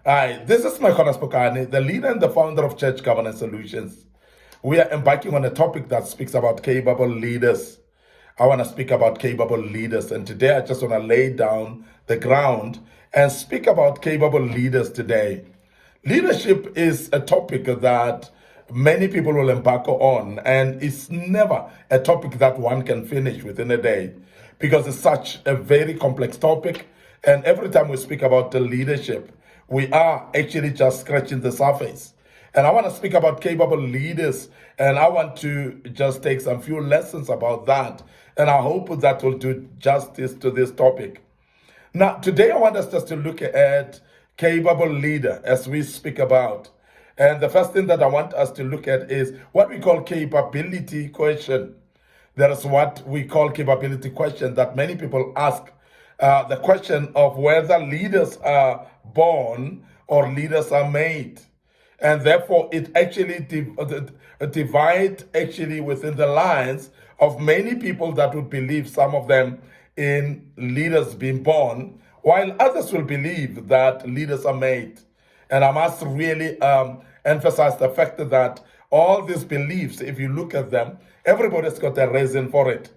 Hi, this is Micornus Phokane, the leader and the founder of Church Governance Solutions. We are embarking on a topic that speaks about capable leaders. I want to speak about capable leaders, and today I just want to lay down the ground and speak about capable leaders today. Leadership is a topic that many people will embark on, and it's never a topic that one can finish within a day because it's such a very complex topic. And every time we speak about the leadership, we are actually just scratching the surface. And I want to speak about capable leaders, and I want to just take some few lessons about that. And I hope that will do justice to this topic. Now, today I want us just to look at capable leader as we speak about. And the first thing that I want us to look at is what we call capability question. There is what we call capability question that many people ask. The question of whether leaders are born or leaders are made. And therefore, it actually divide actually within the lines of many people that would believe, some of them, in leaders being born, while others will believe that leaders are made. And I must really emphasize the fact that all these beliefs, if you look at them, everybody's got a reason for it.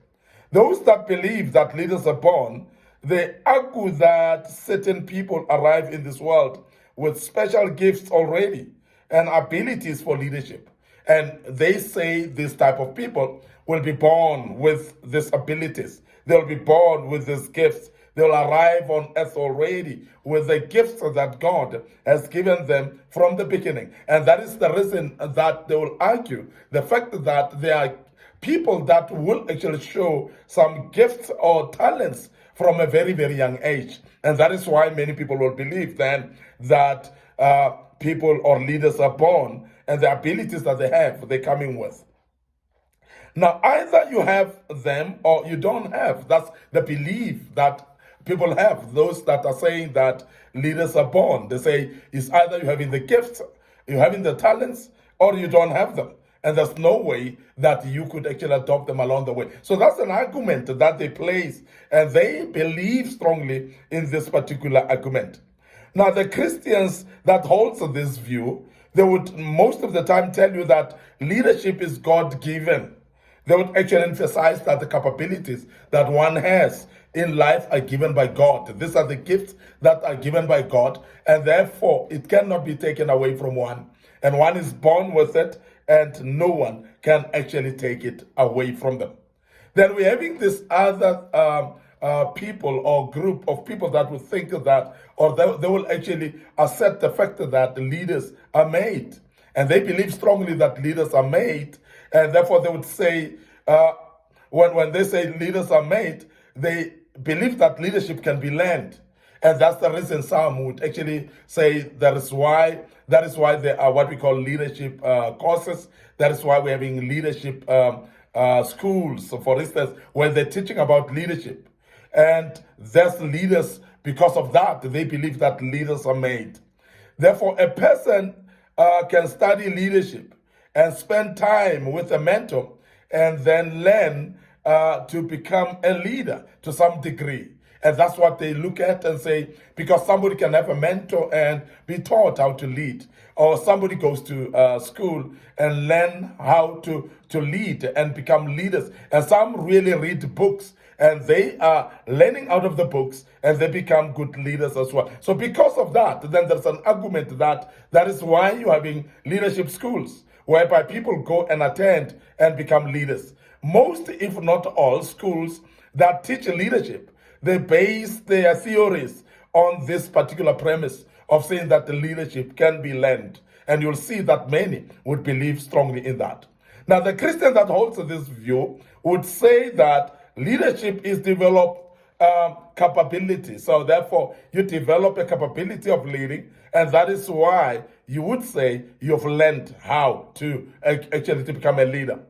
Those that believe that leaders are born, they argue that certain people arrive in this world with special gifts already and abilities for leadership. And they say this type of people will be born with these abilities. They'll be born with these gifts. They'll arrive on earth already with the gifts that God has given them from the beginning. And that is the reason that they will argue the fact that there are people that will actually show some gifts or talents from a very, very young age. And that is why many people will believe then that people or leaders are born and the abilities that they have, they're coming with. Now, either you have them or you don't have. That's the belief that people have. Those that are saying that leaders are born, they say it's either you having the gifts, you having the talents, or you don't have them. And there's no way that you could actually adopt them along the way. So that's an argument that they place, and they believe strongly in this particular argument. Now, the Christians that holds this view, they would most of the time tell you that leadership is God-given. They would actually emphasize that the capabilities that one has in life are given by God. These are the gifts that are given by God, and therefore it cannot be taken away from one. And one is born with it, and no one can actually take it away from them. Then we're having this other people or group of people that will think that, or they will actually accept the fact that leaders are made. And they believe strongly that leaders are made, and therefore they would say, when they say leaders are made, they believe that leadership can be learned. And that's the reason some would actually say that is why there are what we call leadership courses. That is why we're having leadership schools, so for instance, where they're teaching about leadership. And there's leaders, because of that, they believe that leaders are made. Therefore, a person can study leadership and spend time with a mentor and then learn to become a leader to some degree. And that's what they look at and say, because somebody can have a mentor and be taught how to lead, or somebody goes to school and learn how to lead and become leaders. And some really read books and they are learning out of the books and they become good leaders as well. So because of that, then there's an argument that is why you're having leadership schools, whereby people go and attend and become leaders. Most, if not all, schools that teach leadership, they base their theories on this particular premise of saying that the leadership can be learned. And you'll see that many would believe strongly in that. Now, the Christian that holds this view would say that leadership is developed capability. So therefore, you develop a capability of leading, and that is why you would say you've learned how to actually to become a leader.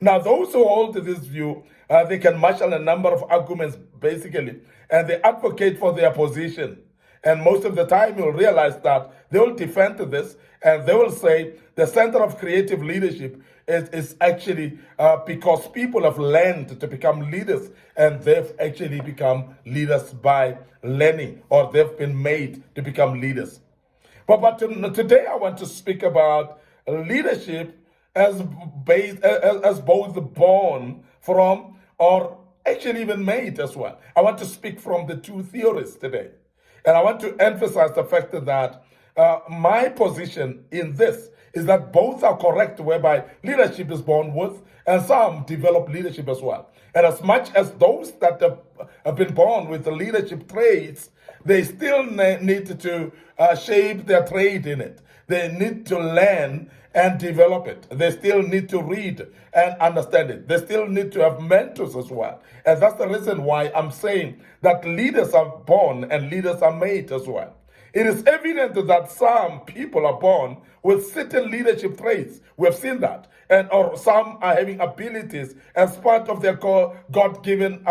Now, those who hold this view, they can marshal a number of arguments, basically, and they advocate for their position. And most of the time, you'll realize that they will defend this, and they will say the center of creative leadership is actually because people have learned to become leaders, and they've actually become leaders by learning, or they've been made to become leaders. But today I want to speak about leadership as as both born from or actually even made as well. I want to speak from the two theories today. And I want to emphasize the fact that my position in this is that both are correct, whereby leadership is born with, and some develop leadership as well. And as much as those that have been born with the leadership traits, they still need to shape their trade in it. They need to learn and develop it. They still need to read and understand it. They still need to have mentors as well. And that's the reason why I'm saying that leaders are born and leaders are made as well. It is evident that some people are born with certain leadership traits. We have seen that. And or some are having abilities as part of their God-given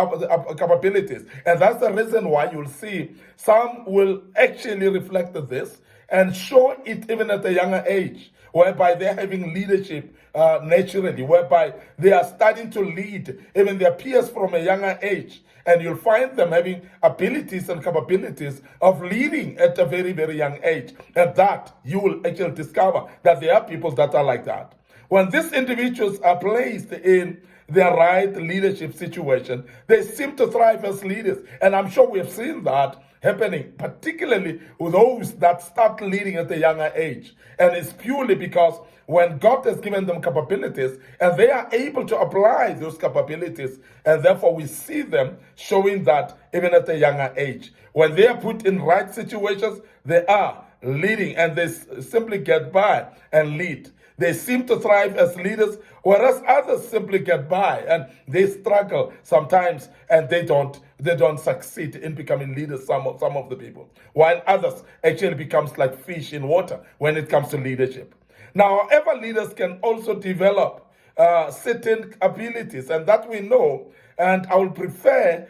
capabilities. And that's the reason why you'll see some will actually reflect this and show it even at a younger age, whereby they're having leadership naturally, whereby they are starting to lead even their peers from a younger age. And you'll find them having abilities and capabilities of leading at a very, very young age. And that you will actually discover that there are people that are like that. When these individuals are placed in their right leadership situation, they seem to thrive as leaders. And I'm sure we have seen that happening, particularly with those that start leading at a younger age. And it's purely because when God has given them capabilities and they are able to apply those capabilities, and therefore we see them showing that even at a younger age. When they are put in right situations, they are leading and they simply get by and lead. They seem to thrive as leaders, whereas others simply get by and they struggle sometimes and they don't succeed in becoming leaders, some of the people, while others actually becomes like fish in water when it comes to leadership. Now, however, leaders can also develop certain abilities, and that we know, and I will prefer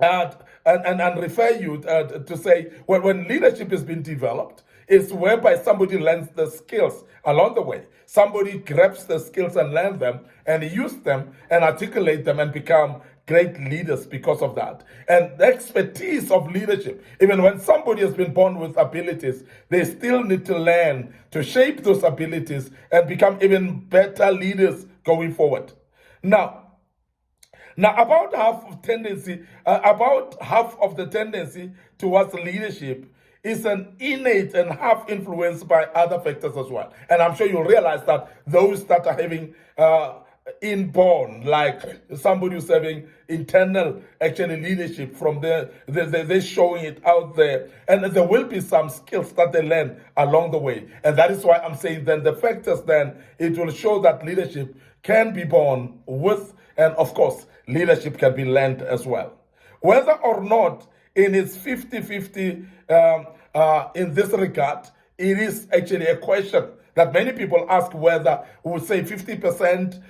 and refer you to say, well, when leadership has been developed, it's whereby somebody learns the skills along the way. Somebody grabs the skills and learn them and use them and articulate them and become great leaders because of that. And the expertise of leadership, even when somebody has been born with abilities, they still need to learn to shape those abilities and become even better leaders going forward. Now, about half of the tendency towards leadership is an innate and half influenced by other factors as well. And I'm sure you'll realize that those that are having inborn, like somebody who's having internal actually leadership from there, they're showing it out there. And there will be some skills that they learn along the way. And that is why I'm saying then the factors, then it will show that leadership can be born with, and of course, leadership can be learned as well. Whether or not in its 50-50 in this regard, it is actually a question that many people ask, whether we would say 50%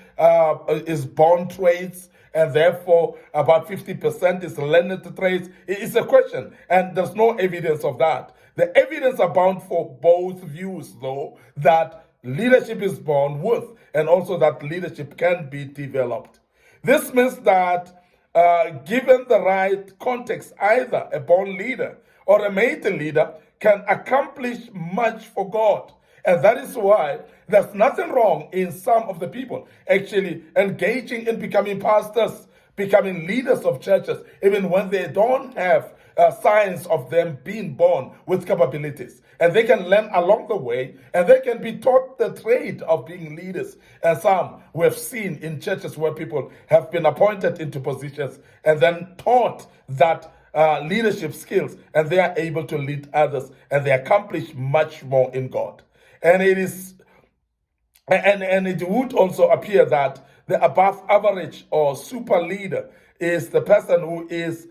is born traits and therefore about 50% is learned traits. It's a question, and there's no evidence of that. The evidence abound for both views, though, that leadership is born with and also that leadership can be developed. This means that given the right context, either a born leader or a made leader can accomplish much for God. And that is why there's nothing wrong in some of the people actually engaging in becoming pastors, becoming leaders of churches, even when they don't have signs of them being born with capabilities. And they can learn along the way, and they can be taught the trade of being leaders. And some we have seen in churches where people have been appointed into positions and then taught that leadership skills, and they are able to lead others, and they accomplish much more in God. And it is, and it would also appear that the above average or super leader is the person who is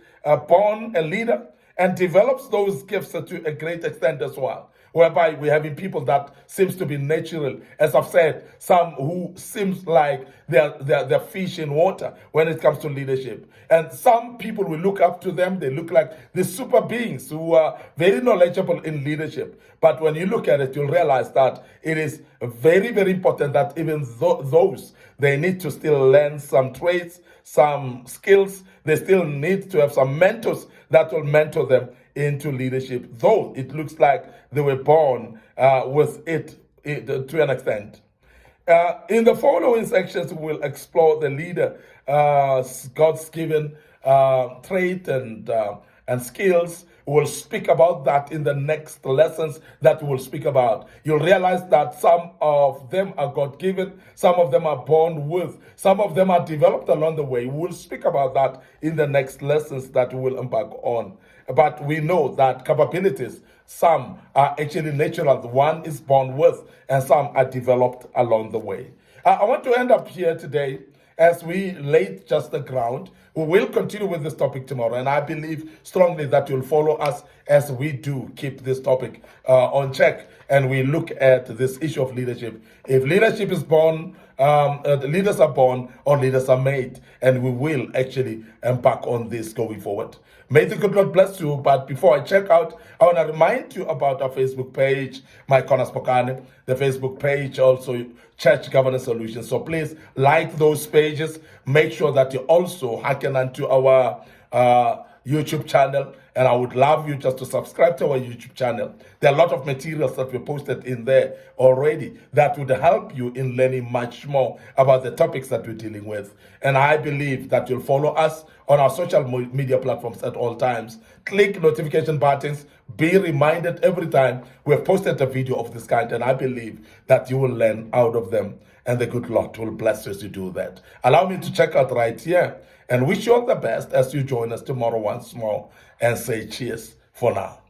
born a leader and develops those gifts to a great extent as well, whereby we're having people that seems to be natural. As I've said, some who seems like they're fish in water when it comes to leadership. And some people will look up to them. They look like the super beings who are very knowledgeable in leadership. But when you look at it, you'll realize that it is very, very important that even those, they need to still learn some traits, some skills. They still need to have some mentors that will mentor them into leadership, though it looks like they were born with it to an extent. In the following sections, we'll explore the leader, God's given trait and skills. We'll speak about that in the next lessons that we'll speak about. You'll realize that some of them are God-given, some of them are born with, some of them are developed along the way. We'll speak about that in the next lessons that we'll embark on. But we know that capabilities, some are actually natural, one is born with, and some are developed along the way. I want to end up here today as we laid just the ground. We will continue with this topic tomorrow, and I believe strongly that you'll follow us as we do keep this topic on check, and we look at this issue of leadership. If leadership is born, leaders are born or leaders are made, and we will actually embark on this going forward. May the good Lord bless you. But before I check out, I want to remind you about our Facebook page, Micornus Phokane, the Facebook page, also Church Governance Solutions. So please like those pages. Make sure that you also hearken unto our YouTube channel, and I would love you just to subscribe to our YouTube channel. There are a lot of materials that we posted in there already that would help you in learning much more about the topics that we're dealing with. And I believe that you'll follow us on our social media platforms at all times. Click notification buttons, be reminded every time we have posted a video of this kind, and I believe that you will learn out of them, and the good Lord will bless you as you do that. Allow me to check out right here and wish you all the best as you join us tomorrow once more, and say cheers for now.